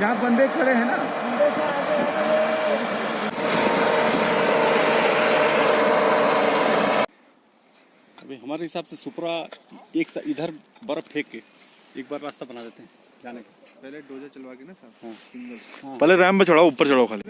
जहाँ बंदे खड़े हैं ना, अभी हमारे हिसाब से सुपरा एक इधर बर्फ फेंक के एक बार रास्ता बना देते हैं जाने का। पहले डोजर चलवा के ना साहब। हाँ सिंगल। हाँ। पहले रैम पे चढ़ाओ, ऊपर चढ़ाओ खाली।